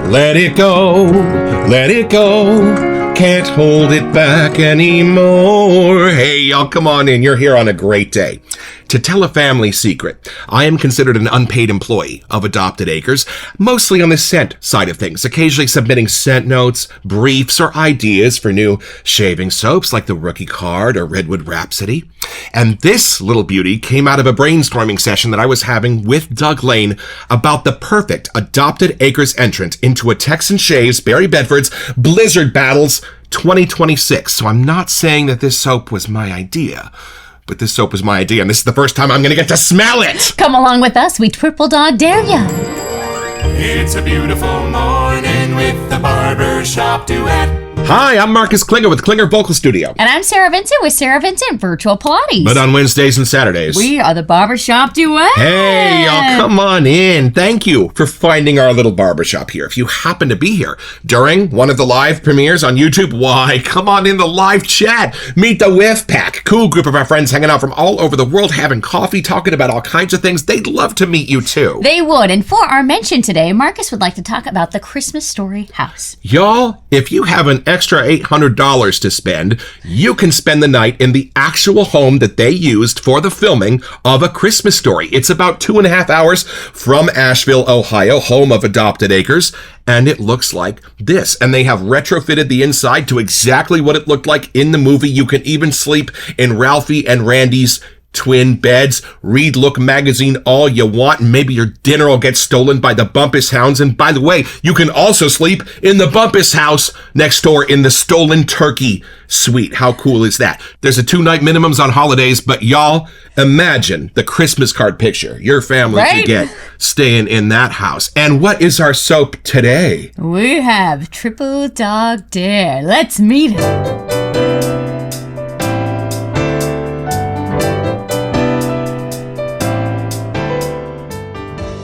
Let it go, let it go. Can't hold it back anymore. Hey, y'all, come on in. You're here on a great day. To tell a family secret, I am considered an unpaid employee of Adopted Acres, mostly on the scent side of things, occasionally submitting scent notes, briefs, or ideas for new shaving soaps like the Rookie Card or Redwood Rhapsody. And this little beauty came out of a brainstorming session that I was having with Doug Lane about the perfect Adopted Acres entrant into a Texan Shaves Barry Bedford's Blizzard Battles 2026. So I'm not saying that this soap was my idea, but this soap was my idea, and this is the first time I'm going to get to smell it! Come along with us, we triple dog dare ya! It's a beautiful morning with the Barbershop Duet. Hi, I'm Marcus Klinger with Klinger Vocal Studio. And I'm Sarah Vincent with Sarah Vincent Virtual Pilates. But on Wednesdays and Saturdays, we are the Barbershop Duet. Hey, y'all, come on in. Thank you for finding our little barbershop here. If you happen to be here during one of the live premieres on YouTube, why, come on in the live chat. Meet the Whiff Pack. Cool group of our friends hanging out from all over the world, having coffee, talking about all kinds of things. They'd love to meet you, too. They would. And for our mention today, Marcus would like to talk about the Christmas Story house. Y'all, if you have an extra $800 to spend, you can spend the night in the actual home that they used for the filming of A Christmas Story. It's about 2.5 hours from Asheville, Ohio, home of Adopted Acres, and it looks like this. And they have retrofitted the inside to exactly what it looked like in the movie. You can even sleep in Ralphie and Randy's twin beds. Read Look magazine all you want, and maybe your dinner will get stolen by the Bumpus Hounds. And by the way, you can also sleep in the Bumpus house next door in the Stolen Turkey suite. How cool is that? There's a 2-night minimums on holidays, but y'all, imagine the Christmas card picture your family could get staying in that house. And what is our soap today? We have Triple Dog Dare. Let's meet him.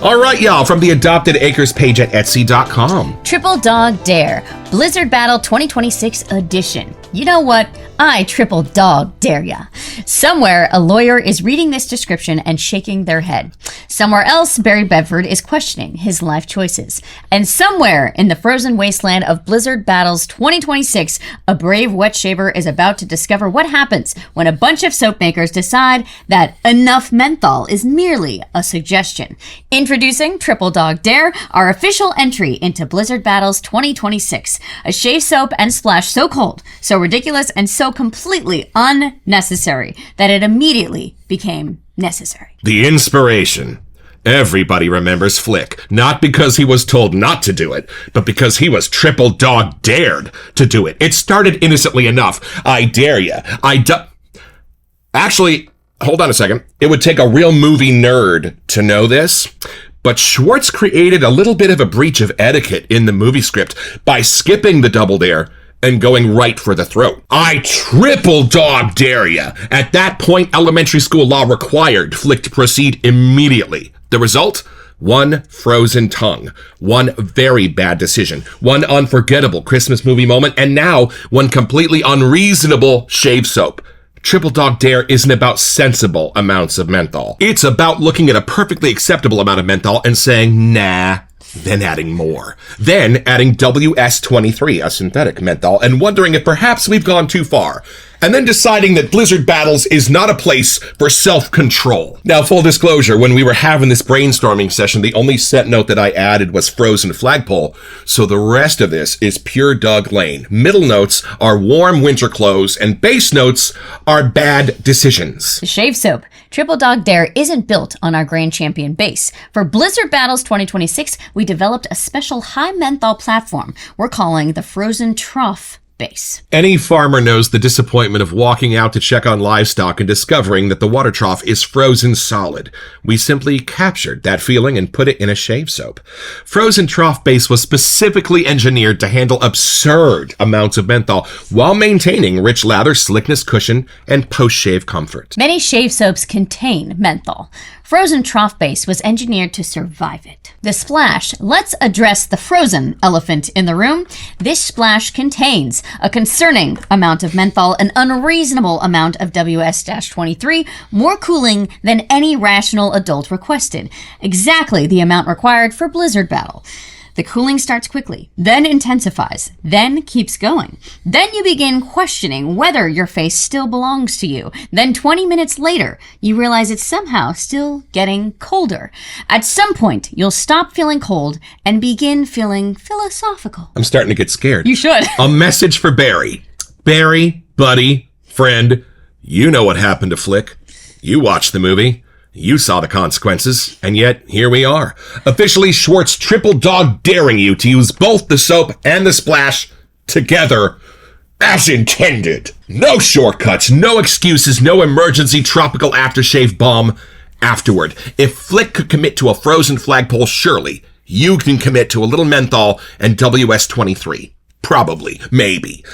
All right, y'all, from the Adopted Acres page at Etsy.com. Triple Dog Dare, Blizzard Battle 2026 edition. You know what? I triple dog dare ya. Somewhere, a lawyer is reading this description and shaking their head. Somewhere else, Barry Bedford is questioning his life choices. And somewhere in the frozen wasteland of Blizzard Battles 2026, a brave wet shaver is about to discover what happens when a bunch of soap makers decide that enough menthol is merely a suggestion. Introducing Triple Dog Dare, our official entry into Blizzard Battles 2026. A shave soap and splash so cold, so ridiculous, and so completely unnecessary that it immediately became necessary. The inspiration. Everybody remembers Flick, not because he was told not to do it, but because he was triple dog dared to do it. It started innocently enough. I dare ya. Actually, hold on a second. It would take a real movie nerd to know this, but Schwartz created a little bit of a breach of etiquette in the movie script by skipping the double dare and going right for the throat. I triple dog dare ya. At that point, elementary school law required Flick to proceed immediately. The result? One frozen tongue, one very bad decision, one unforgettable Christmas movie moment, and now one completely unreasonable shave soap. Triple Dog Dare isn't about sensible amounts of menthol. It's about looking at a perfectly acceptable amount of menthol and saying, nah, then adding more. Then adding WS-23, a synthetic menthol, and wondering if perhaps we've gone too far. And then deciding that Blizzard Battles is not a place for self-control. Now, full disclosure, when we were having this brainstorming session, the only set note that I added was frozen flagpole, so the rest of this is pure Doug Lane. Middle notes are warm winter clothes, and base notes are bad decisions. The shave soap, Triple Dog Dare, isn't built on our Grand Champion base. For Blizzard Battles 2026, we developed a special high menthol platform we're calling the Frozen Trough base. Any farmer knows the disappointment of walking out to check on livestock and discovering that the water trough is frozen solid. We simply captured that feeling and put it in a shave soap. Frozen Trough Base was specifically engineered to handle absurd amounts of menthol while maintaining rich lather, slickness, cushion, and post-shave comfort. Many shave soaps contain menthol. Frozen Trough Base was engineered to survive it. The splash. Let's address the frozen elephant in the room. This splash contains a concerning amount of menthol, an unreasonable amount of WS-23, more cooling than any rational adult requested. Exactly the amount required for Blizzard Battle. The cooling starts quickly, then intensifies, then keeps going. Then you begin questioning whether your face still belongs to you. Then 20 minutes later, you realize it's somehow still getting colder. At some point, you'll stop feeling cold and begin feeling philosophical. I'm starting to get scared. You should. A message for Barry. Barry, buddy, friend, you know what happened to Flick. You watched the movie. You saw the consequences, and yet here we are. Officially, Schwartz triple dog daring you to use both the soap and the splash together as intended. No shortcuts, no excuses, no emergency tropical aftershave bomb afterward. If Flick could commit to a frozen flagpole, surely you can commit to a little menthol and WS-23. Probably. Maybe.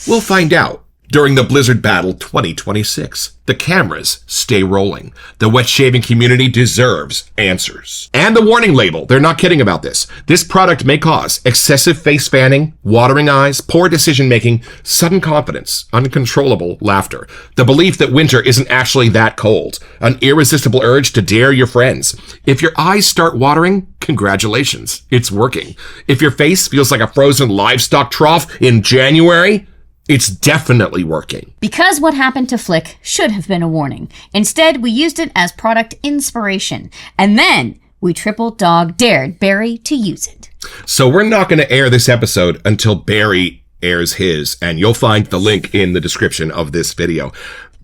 We'll find out. During the Blizzard Battle 2026, the cameras stay rolling. The wet shaving community deserves answers. And the warning label, they're not kidding about this. This product may cause excessive face fanning, watering eyes, poor decision making, sudden confidence, uncontrollable laughter, the belief that winter isn't actually that cold, an irresistible urge to dare your friends. If your eyes start watering, congratulations, it's working. If your face feels like a frozen livestock trough in January, it's definitely working. Because what happened to Flick should have been a warning. Instead, we used it as product inspiration. And then we triple dog dared Barry to use it. So we're not going to air this episode until Barry airs his, and you'll find the link in the description of this video.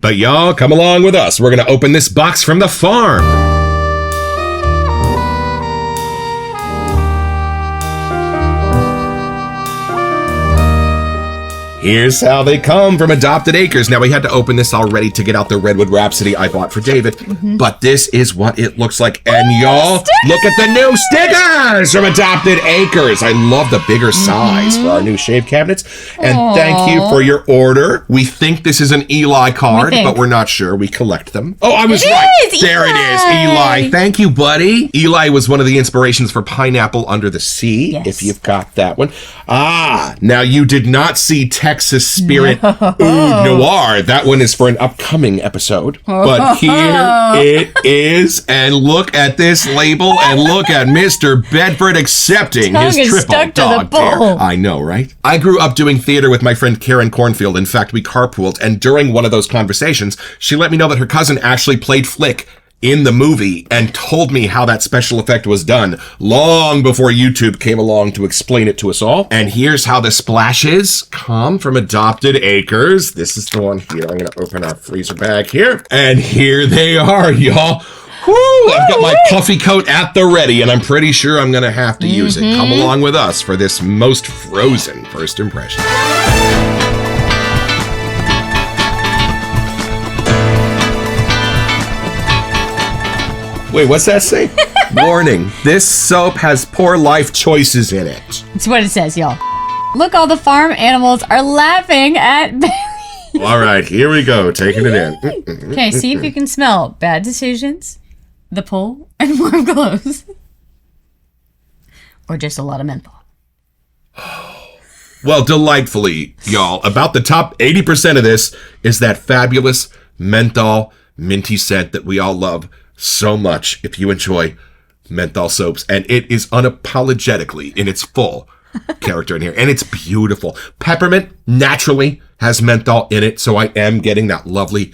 But y'all, come along with us. We're going to open this box from the farm. Here's how they come from Adopted Acres. Now, we had to open this already to get out the Redwood Rhapsody I bought for David, but this is what it looks like. And y'all, look at the new stickers from Adopted Acres. I love the bigger size for our new shave cabinets. And thank you for your order. We think this is an Eli card, but we're not sure. We collect them. Oh, I was right. There it is, Eli. Thank you, buddy. Eli was one of the inspirations for Pineapple Under the Sea, if you've got that one. Ah, now you did not see Texas Spirit Oud Noir. That one is for an upcoming episode. But here it is. And look at this label and look at Mr. Bedford accepting his triple dog dare. I know, right? I grew up doing theater with my friend Karen Cornfield. In fact, we carpooled. And during one of those conversations, she let me know that her cousin actually played Flick in the movie and told me how that special effect was done long before YouTube came along to explain it to us all. And here's how the splashes come from Adopted Acres. This is the one here. I'm going to open our freezer bag here. And here they are, y'all. Woo! I've got my puffy coat at the ready, and I'm pretty sure I'm going to have to use it. Come along with us for this most frozen first impression. Wait, what's that say? Warning, this soap has poor life choices in it. That's what it says, y'all. Look, all the farm animals are laughing at Barry. All right, here we go, taking it in. Okay, see if you can smell bad decisions, the pull, and warm clothes. Or just a lot of menthol. Well, delightfully, y'all, about the top 80% of this is that fabulous menthol minty scent that we all love so much if you enjoy menthol soaps, and it is unapologetically in its full character in here, and it's beautiful. Peppermint naturally has menthol in it, so I am getting that lovely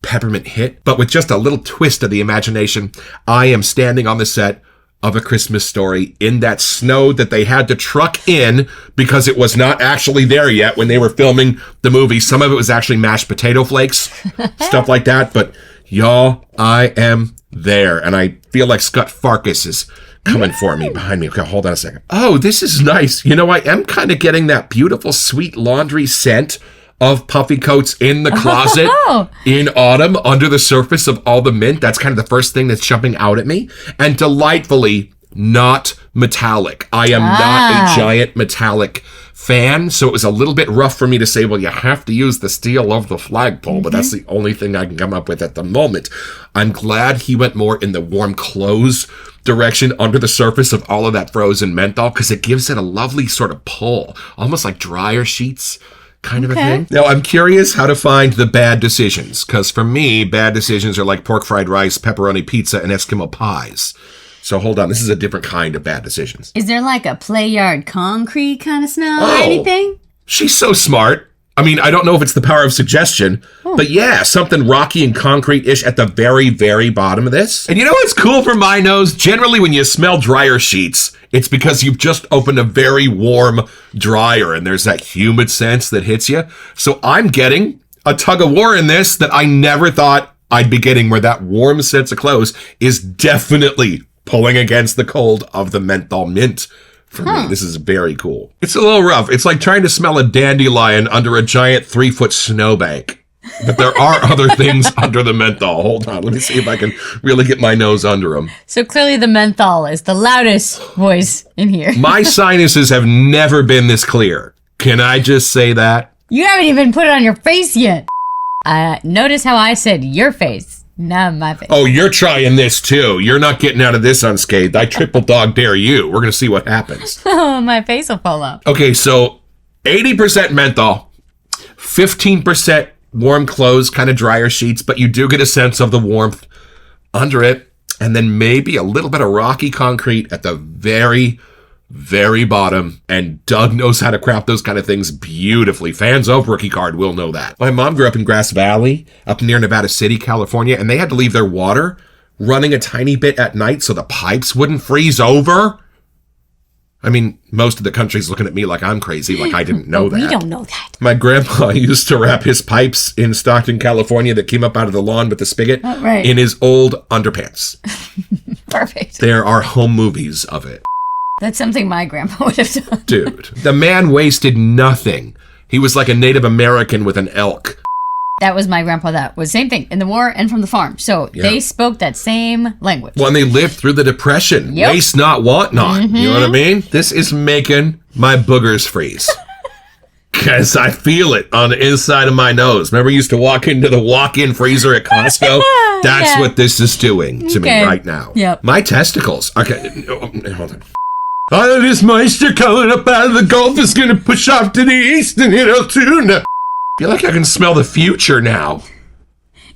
peppermint hit, but with just a little twist of the imagination. I am standing on the set of A Christmas Story in that snow that they had to truck in because it was not actually there yet when they were filming the movie. Some of it was actually mashed potato flakes, stuff like that, but y'all, I am there, and I feel like Scott Farkas is coming for me behind me. Okay, hold on a second. Oh, this is nice. You know, I am kind of getting that beautiful sweet laundry scent of puffy coats in the closet in autumn under the surface of all the mint. That's kind of the first thing that's jumping out at me. And delightfully not metallic. I am not a giant metallic fan, so it was a little bit rough for me to say, well, you have to use the steel of the flagpole, but that's the only thing I can come up with at the moment. I'm glad he went more in the warm clothes direction under the surface of all of that frozen menthol, because it gives it a lovely sort of pull, almost like dryer sheets kind of a thing. Now, I'm curious how to find the bad decisions, because for me, bad decisions are like pork fried rice, pepperoni pizza, and Eskimo pies. So hold on. This is a different kind of bad decisions. Is there like a play yard concrete kind of smell or anything? She's so smart. I mean, I don't know if it's the power of suggestion, but yeah, something rocky and concrete-ish at the very, very bottom of this. And you know what's cool for my nose? Generally, when you smell dryer sheets, it's because you've just opened a very warm dryer and there's that humid sense that hits you. So I'm getting a tug of war in this that I never thought I'd be getting, where that warm sense of clothes is definitely pulling against the cold of the menthol mint. For me, this is very cool. It's a little rough. It's like trying to smell a dandelion under a giant 3-foot snowbank. But there are other things under the menthol. Hold on. Let me see if I can really get my nose under them. So clearly the menthol is the loudest voice in here. My sinuses have never been this clear. Can I just say that? You haven't even put it on your face yet. Notice how I said your face. Not my face. Oh, you're trying this too. You're not getting out of this unscathed. I triple dog dare you. We're going to see what happens. Oh, my face will fall off. Okay, so 80% menthol, 15% warm clothes, kind of drier sheets, but you do get a sense of the warmth under it. And then maybe a little bit of rocky concrete at the very, very bottom. And Doug knows how to craft those kind of things beautifully. Fans of Rookie Card will know that. My mom grew up in Grass Valley, up near Nevada City, California, and they had to leave their water running a tiny bit at night so the pipes wouldn't freeze over. I mean, most of the country's looking at me like I'm crazy, like I didn't know that. We don't know that. My grandpa used to wrap his pipes in Stockton, California that came up out of the lawn with the spigot in his old underpants. Perfect. There are home movies of it. That's something my grandpa would have done. Dude, the man wasted nothing. He was like a Native American with an elk. That was my grandpa. That was same thing in the war and from the farm. So they spoke that same language. Well, and they lived through the Depression. Yep. Waste not, want not. You know what I mean? This is making my boogers freeze. Because I feel it on the inside of my nose. Remember, you used to walk into the walk-in freezer at Costco? That's what this is doing to me right now. Yep. My testicles. Okay, hold on. All of this moisture coming up out of the Gulf is going to push off to the east and hit Altoona. I feel like I can smell the future now.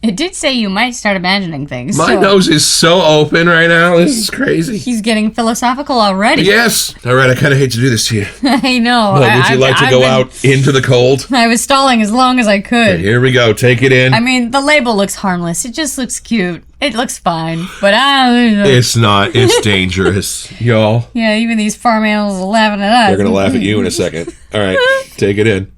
It did say you might start imagining things. My nose is so open right now. This is crazy. He's getting philosophical already. Yes. All right, I kind of hate to do this to you. I know. Well, would you like to go out into the cold? I was stalling as long as I could. Okay, here we go. Take it in. I mean, the label looks harmless. It just looks cute. It looks fine. But I don't know. It's not. It's dangerous, y'all. Yeah, even these farm animals are laughing at us. They're going to laugh at you in a second. All right, take it in.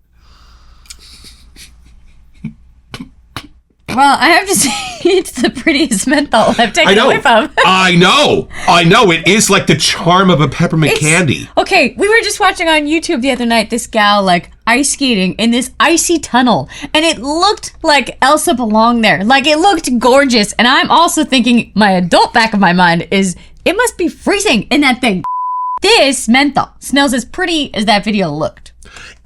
Well, I have to say, it's the prettiest menthol I've taken a whiff of. I know. It is like the charm of a peppermint candy. Okay, we were just watching on YouTube the other night, this gal, like, ice skating in this icy tunnel. And it looked like Elsa belonged there. Like, it looked gorgeous. And I'm also thinking, my adult back of my mind is, it must be freezing in that thing. This menthol smells as pretty as that video looked.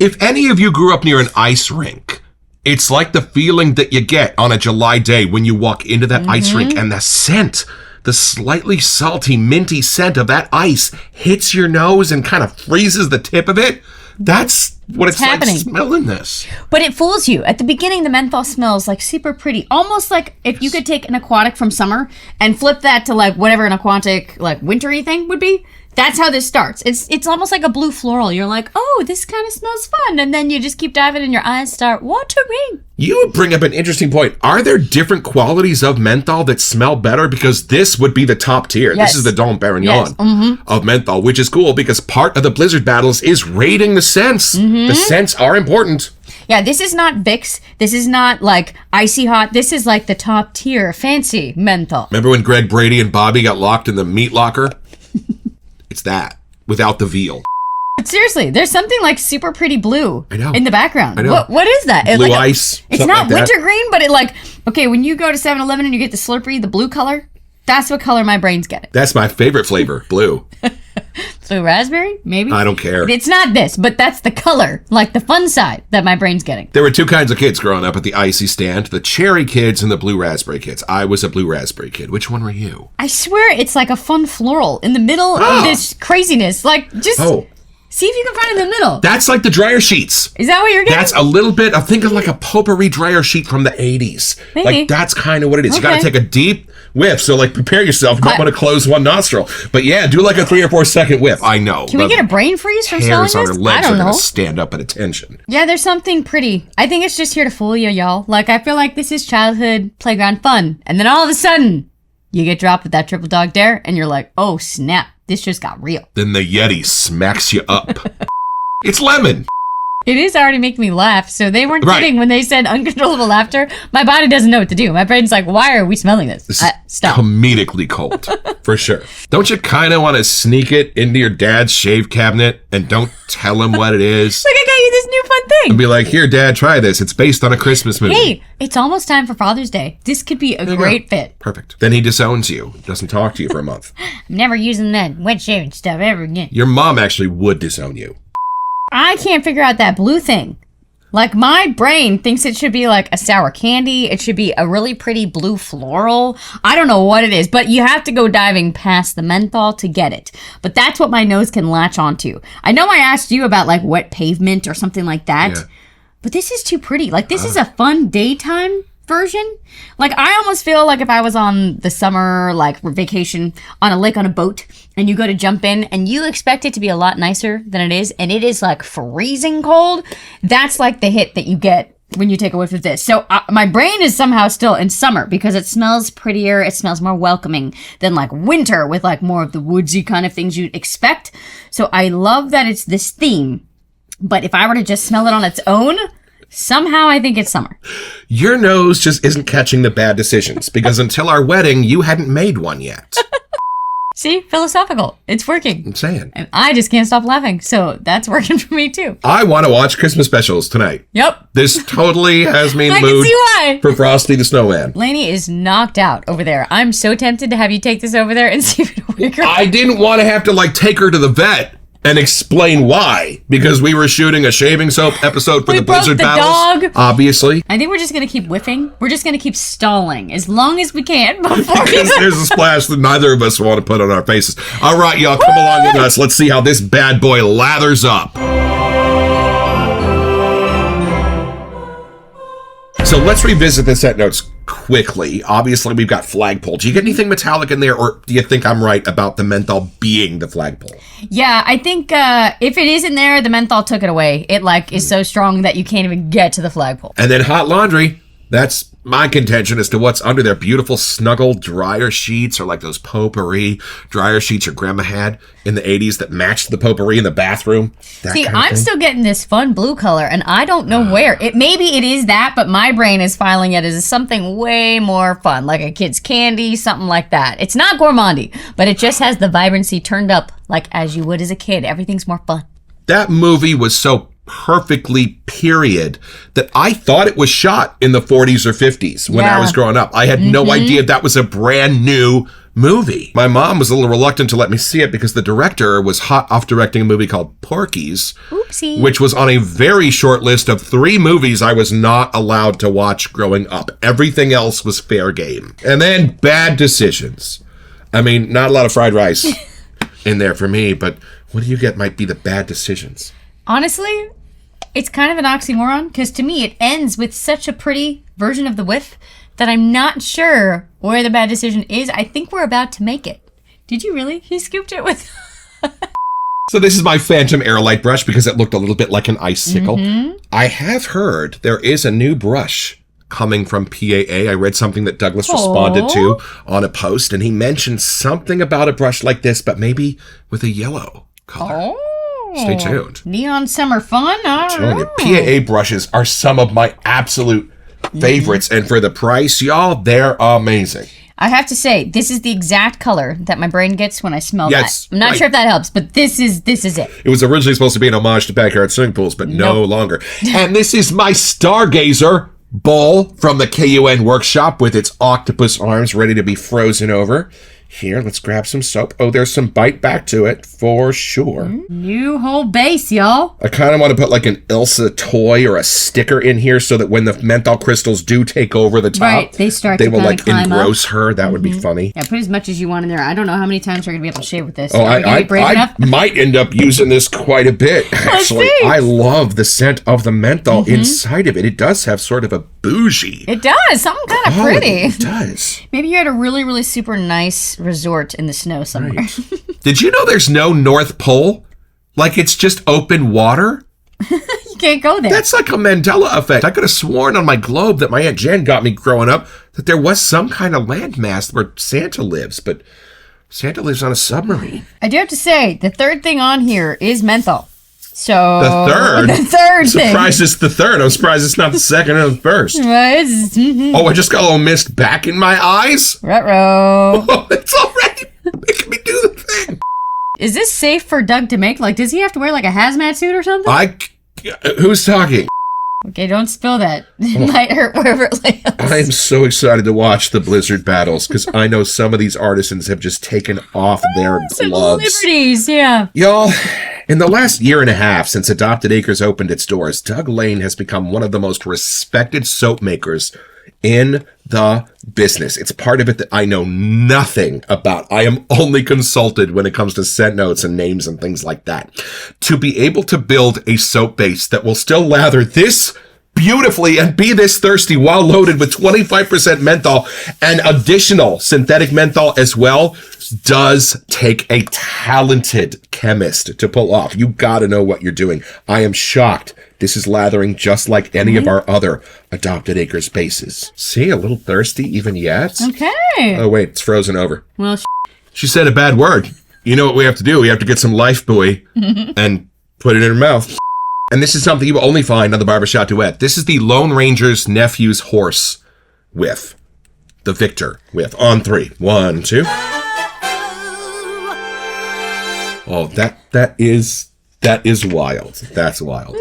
If any of you grew up near an ice rink, it's like the feeling that you get on a July day when you walk into that ice rink and the scent, the slightly salty, minty scent of that ice hits your nose and kind of freezes the tip of it. That's what it's happening. Like smelling this. But it fools you. At the beginning, the menthol smells like super pretty. Almost like if you could take an aquatic from summer and flip that to like whatever an aquatic, like wintry thing would be. That's how this starts. It's almost like a blue floral. You're like, oh, this kind of smells fun. And then you just keep diving and your eyes start watering. You bring up an interesting point. Are there different qualities of menthol that smell better? Because this would be the top tier. Yes. This is the Dom Perignon of menthol, which is cool because part of the Blizzard battles is rating the scents. The scents are important. Yeah, this is not Vicks. This is not like icy hot. This is like the top tier fancy menthol. Remember when Greg Brady and Bobby got locked in the meat locker? It's that, without the veal. But seriously, there's something like super pretty blue in the background. I know. What is that? Blue ice. It's not like wintergreen, but it like, okay, when you go to 7-Eleven and you get the Slurpee, the blue color, that's what color my brain's getting. That's my favorite flavor, blue. Blue raspberry, maybe? I don't care. It's not this, but that's the color, like the fun side that my brain's getting. There were two kinds of kids growing up at the icy stand, the cherry kids and the blue raspberry kids. I was a blue raspberry kid. Which one were you? I swear it's like a fun floral in the middle of this craziness. Like, just see if you can find it in the middle. That's like the dryer sheets. Is that what you're getting? That's a little bit, I think of like a potpourri dryer sheet from the 80s. Maybe. Like, that's kind of what it is. You got to take a deep, whiff. So like prepare yourself. You might want to close one nostril. But yeah, do like a 3 or 4 second whiff. I know. Can we get a brain freeze from smelling hairs on her this? legs I don't are know. going to stand up at attention. Yeah, there's something pretty. I think it's just here to fool you, y'all. Like, I feel like this is childhood playground fun. And then all of a sudden, you get dropped with that triple dog dare, and you're like, oh, snap. This just got real. Then the Yeti smacks you up. It's lemon. It is already making me laugh, so they weren't Right. kidding when they said uncontrollable laughter. My body doesn't know what to do. My brain's like, why are we smelling this? This is Stop. comedically cold, for sure. Don't you kind of want to sneak it into your dad's shave cabinet and don't tell him what it is? Like, I got you this new fun thing. And be like, here, Dad, try this. It's based on a Christmas movie. Hey, it's almost time for Father's Day. This could be a great fit. Perfect. Then he disowns you. Doesn't talk to you for a month. I'm never using that wet shaving stuff ever again. Your mom actually would disown you. I can't figure out that blue thing. Like, my brain thinks it should be like a sour candy. It should be a really pretty blue floral. I don't know what it is, but you have to go diving past the menthol to get it. But that's what my nose can latch onto. I know I asked you about like wet pavement or something like that, Yeah. but this is too pretty. Like, this is a fun daytime version. Like, I almost feel like if I was on the summer, like, vacation on a lake on a boat, and you go to jump in, and you expect it to be a lot nicer than it is, and it is, like, freezing cold, that's, like, the hit that you get when you take a whiff of this. So, my brain is somehow still in summer, because it smells prettier, it smells more welcoming than, like, winter, with, like, more of the woodsy kind of things you'd expect. So, I love that it's this theme, but if I were to just smell it on its own, somehow I think it's summer. Your nose just isn't catching the bad decisions because until our wedding, you hadn't made one yet. See? Philosophical. It's working. I'm saying. And I just can't stop laughing, so that's working for me too. I want to watch Christmas specials tonight. Yep. This totally has me in I the can mood see why. for Frosty the Snowman. Lainey is knocked out over there. I'm so tempted to have you take this over there and see if it'll wake her up. I didn't want to have to like take her to the vet and explain why, because we were shooting a shaving soap episode for We the broke Blizzard the battles. dog. Obviously. I think we're just gonna keep whiffing. We're just gonna keep stalling as long as we can before Because there's a splash that neither of us want to put on our faces. All right, y'all, come along with us. Let's see how this bad boy lathers up. So let's revisit the set notes quickly. Obviously, we've got flagpole. Do you get anything metallic in there, or do you think I'm right about the menthol being the flagpole? Yeah, I think if it is in there, the menthol took it away. It like is so strong that you can't even get to the flagpole. And then hot laundry. That's my contention as to what's under there. Beautiful snuggle dryer sheets, or like those potpourri dryer sheets your grandma had in the 80s that matched the potpourri in the bathroom. See, I'm still getting this fun blue color, and I don't know where. Maybe it is that, but my brain is filing it as something way more fun, like a kid's candy, something like that. It's not gourmandy, but it just has the vibrancy turned up like as you would as a kid. Everything's more fun. That movie was so perfectly period that I thought it was shot in the 40s or 50s when I was growing up. I had no idea that was a brand new movie. My mom was a little reluctant to let me see it because the director was hot off directing a movie called Porky's, Oopsie. which was on a very short list of 3 movies I was not allowed to watch growing up. Everything else was fair game. And then bad decisions. I mean, not a lot of fried rice in there for me, but what do you get might be the bad decisions? Honestly, it's kind of an oxymoron because to me it ends with such a pretty version of the whiff that I'm not sure where the bad decision is. I think we're about to make it. Did you really? He scooped it with... So this is my Phantom Airlight brush because it looked a little bit like an icicle. I have heard there is a new brush coming from PAA. I read something that Douglas responded to on a post, and he mentioned something about a brush like this, but maybe with a yellow color. Stay tuned. Neon summer fun? I don't Telling know. you, PAA brushes are some of my absolute favorites, and for the price, y'all, they're amazing. I have to say, this is the exact color that my brain gets when I smell Yes, that. I'm not right. sure if that helps, but this is it. It was originally supposed to be an homage to backyard swimming pools, but no longer. And this is my Stargazer bowl from the KUN workshop with its octopus arms ready to be frozen over. Here, let's grab some soap. Oh, there's some bite back to it for sure. New whole base, y'all. I kind of want to put like an Elsa toy or a sticker in here so that when the menthol crystals do take over the top, Right, they will like climb engross her. That would be funny. Yeah, put as much as you want in there. I don't know how many times we're going to be able to shave with this. Oh, Are we gonna be brave I enough? might end up using this quite a bit, actually. I love the scent of the menthol inside of it. It does have sort of a bougie. It does. Something kind of pretty. It does. Maybe you're at a really, really super nice resort in the snow somewhere. Right. Did you know there's no North Pole? Like, it's just open water? You can't go there. That's like a Mandela effect. I could have sworn on my globe that my Aunt Jen got me growing up that there was some kind of landmass where Santa lives, but Santa lives on a submarine. I do have to say, the third thing on here is menthol. So The third? The third thing. Surprised it's the third. I'm surprised it's not the second or the first. Oh, I just got a little mist back in my eyes? Ruh-roh. Oh, it's already making me do the thing. Is this safe for Doug to make? Like, does he have to wear like a hazmat suit or something? Who's talking? Okay, don't spill that. It might hurt wherever it lands. I am so excited to watch the Blizzard battles because I know some of these artisans have just taken off their Some gloves. liberties, yeah. Y'all, in the last year and a half since Adopted Acres opened its doors, Doug Lane has become one of the most respected soap makers in the business. It's part of it that I know nothing about. I am only consulted when it comes to scent notes and names and things like that. To be able to build a soap base that will still lather this beautifully and be this thirsty while loaded with 25% menthol and additional synthetic menthol as well does take a talented chemist to pull off. You gotta know what you're doing. I am shocked. This is lathering just like any of our other Adopted Acres bases. See, a little thirsty even yet? Okay. Oh wait, it's frozen over. Well, She said a bad word. You know what we have to do? We have to get some life buoy and put it in her mouth. And this is something you will only find on the Barbershop Duet. This is the Lone Ranger's nephew's horse whiff. The Victor whiff. On 3. 1, 2. Oh, that is wild. That's wild.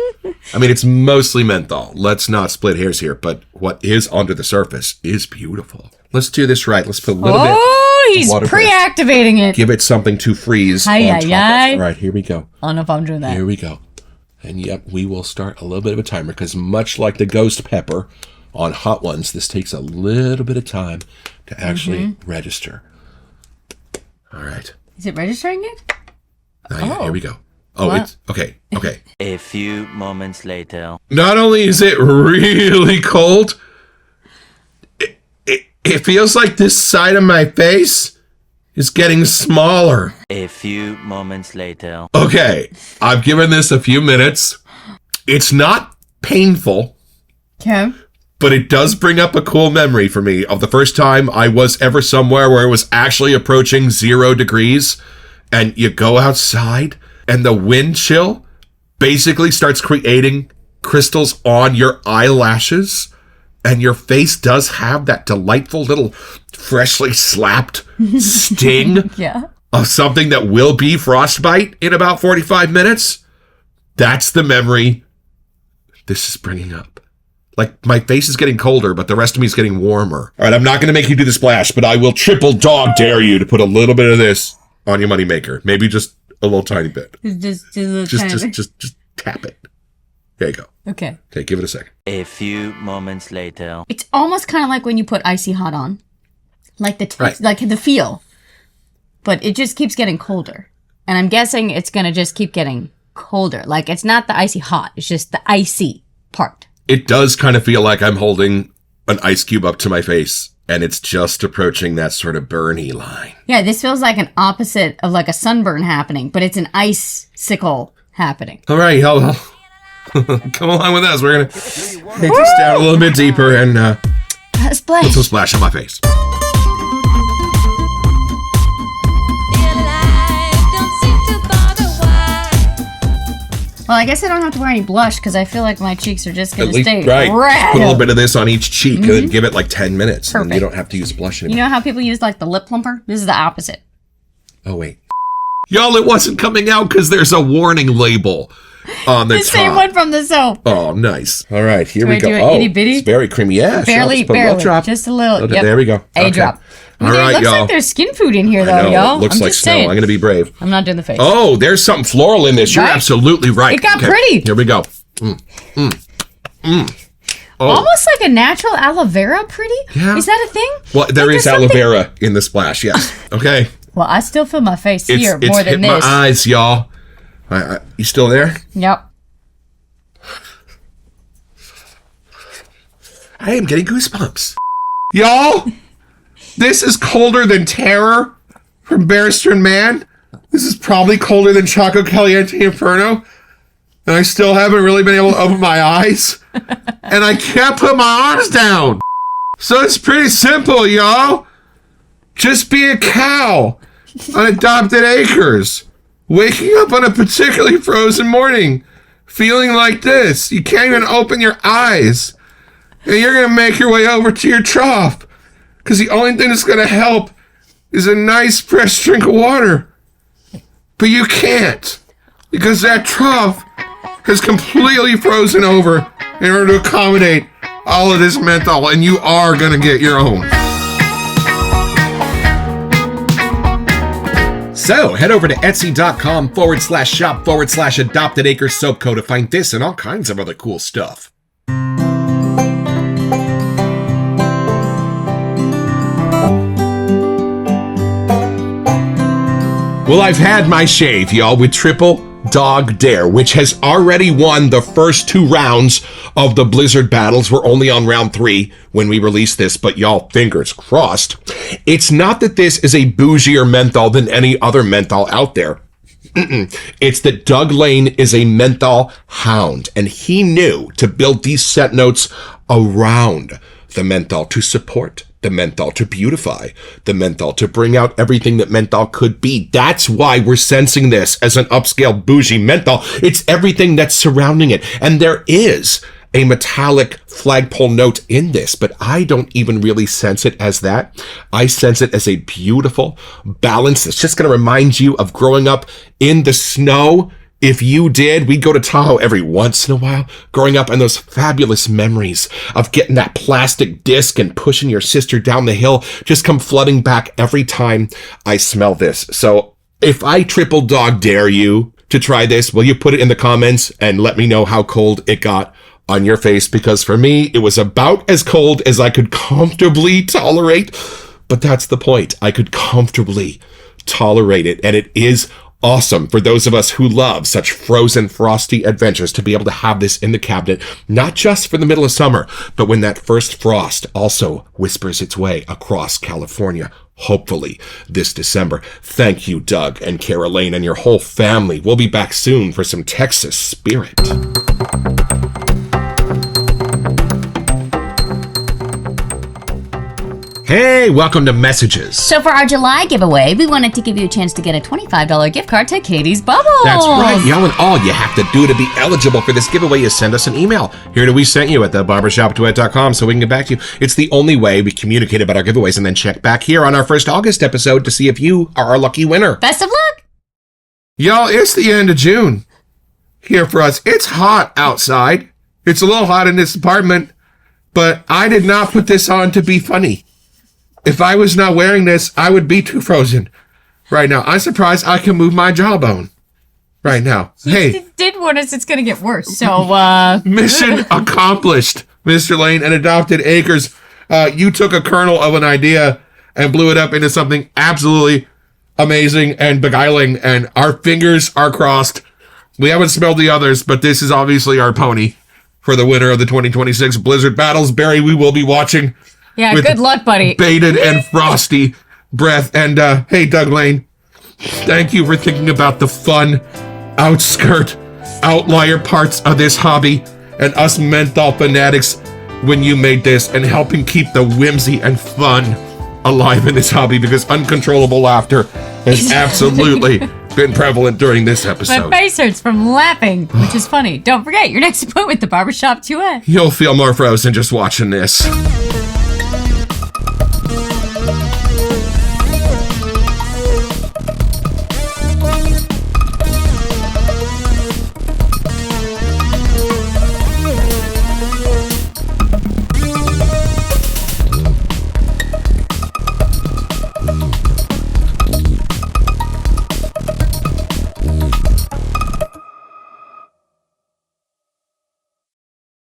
I mean, it's mostly menthol. Let's not split hairs here, but what is under the surface is beautiful. Let's do this right. Let's put a little bit. Oh, he's water pre-activating it. Give it something to freeze. Hi, on top hi. of. All right, here we go. I don't know if I'm doing that. Here we go. And yep, we will start a little bit of a timer because much like the ghost pepper on Hot Ones, this takes a little bit of time to actually register. All right. Is it registering it? Yeah, here we go. Oh, What? it's okay. Okay. A few moments later. Not only is it really cold, it feels like this side of my face is getting smaller. A few moments later. Okay, I've given this a few minutes. It's not painful, Okay. but it does bring up a cool memory for me of the first time I was ever somewhere where it was actually approaching 0 degrees, and you go outside, and the wind chill basically starts creating crystals on your eyelashes, and your face does have that delightful little freshly slapped sting Yeah. of something that will be frostbite in about 45 minutes. That's the memory this is bringing up. Like, my face is getting colder, but the rest of me is getting warmer. All right, I'm not going to make you do the splash, but I will triple dog dare you to put a little bit of this on your moneymaker. Maybe just a little tiny bit. Just a little tiny bit. Just tap it. There you go. Okay. Okay, give it a second. A few moments later. It's almost kind of like when you put Icy Hot on. Like the Right. like the feel. But it just keeps getting colder. And I'm guessing it's going to just keep getting colder. Like, it's not the icy hot. It's just the icy part. It does kind of feel like I'm holding an ice cube up to my face, and it's just approaching that sort of burny line. Yeah, this feels like an opposite of like a sunburn happening, but it's an icicle happening. All right, y'all. Come along with us. We're going to take this down a little bit deeper and Splash. put some splash on my face. Well, I guess I don't have to wear any blush because I feel like my cheeks are just going At to least, stay right. red. Put a little bit of this on each cheek and then give it like 10 minutes. And then you Perfect. don't have to use blush You anymore. know how people use like the lip plumper? This is the opposite. Oh, wait. Y'all, it wasn't coming out because there's a warning label on the The top. same one from the soap. Oh, nice. All right, here Do we I go. do an Oh, itty bitty? it's very creamy. Yeah, sure. Barely, Let's put a little barely. drop. Just a little. Yep. There we go. A drop. All right, looks y'all. like there's skin food in here, I though, know, y'all. it looks I'm like just snow. saying. I'm going to be brave. I'm not doing the face. Oh, there's something floral in this. You're Right? absolutely right. It got pretty. Here we go. Oh. Almost like a natural aloe vera pretty? Yeah. Is that a thing? Well, there Like is there's aloe something- vera in the splash, yes. Okay. Well, I still feel my face here It's more hit than my this. eyes, y'all. You still there? Yep. I am getting goosebumps. Y'all, this is colder than Terror from Barrister and Man. This is probably colder than Choco Caliente Inferno. And I still haven't really been able to open my eyes. And I can't put my arms down. So it's pretty simple, y'all. Just be a cow on adopted acres. Waking up on a particularly frozen morning. Feeling like this. You can't even open your eyes. And you're going to make your way over to your trough. Because the only thing that's going to help is a nice fresh drink of water. But you can't. Because that trough has completely frozen over in order to accommodate all of this menthol. And you are going to get your own. So head over to etsy.com/shop/adopted acre soap co to find this and all kinds of other cool stuff. Well, I've had my shave, y'all, with Triple Dog Dare, which has already won the first 2 rounds of the Blizzard battles. We're only on round 3 when we release this, but y'all, fingers crossed. It's not that this is a bougier menthol than any other menthol out there. It's that Doug Lane is a menthol hound, and he knew to build these scent notes around the menthol to support the menthol, to beautify the menthol, to bring out everything that menthol could be. That's why we're sensing this as an upscale bougie menthol. It's everything that's surrounding it. And there is a metallic flagpole note in this, but I don't even really sense it as that. I sense it as a beautiful balance that's just going to remind you of growing up in the snow. If you did, we'd go to Tahoe every once in a while, growing up, and those fabulous memories of getting that plastic disc and pushing your sister down the hill just come flooding back every time I smell this. So if I triple dog dare you to try this, will you put it in the comments and let me know how cold it got on your face? Because for me, it was about as cold as I could comfortably tolerate. But that's the point. I could comfortably tolerate it, and it is awesome for those of us who love such frozen, frosty adventures to be able to have this in the cabinet, not just for the middle of summer, but when that first frost also whispers its way across California, hopefully this December. Thank you, Doug and Caroline, and your whole family. We'll be back soon for some Texas spirit. Hey, welcome to Messages. So for our July giveaway, we wanted to give you a chance to get a $25 gift card to Katie's Bubble. That's right, y'all, and all you have to do to be eligible for this giveaway is send us an email. Here to we sent you at thebarbershopduet.com so we can get back to you. It's the only way we communicate about our giveaways, and then check back here on our first August episode to see if you are our lucky winner. Best of luck. Y'all, it's the end of June here for us. It's hot outside. It's a little hot in this apartment, but I did not put this on to be funny. If I was not wearing this, I would be too frozen right now. I'm surprised I can move my jawbone right now. Hey, Did warn us it's going to get worse. So, mission accomplished, Mr. Lane and Adopted Acres. You took a kernel of an idea and blew it up into something absolutely amazing and beguiling, and our fingers are crossed. We haven't smelled the others, but this is obviously our pony for the winner of the 2026 Blizzard Battles. Barry, we will be watching. yeah, with good luck, buddy. Bated and frosty breath. And hey, Doug Lane, thank you for thinking about the fun, outlier parts of this hobby and us menthol fanatics when you made this, and helping keep the whimsy and fun alive in this hobby, because uncontrollable laughter has absolutely been prevalent during this My episode. face hurts from laughing, which is funny. Don't forget your next appointment with the Barbershop Duet. You'll feel more frozen just watching this.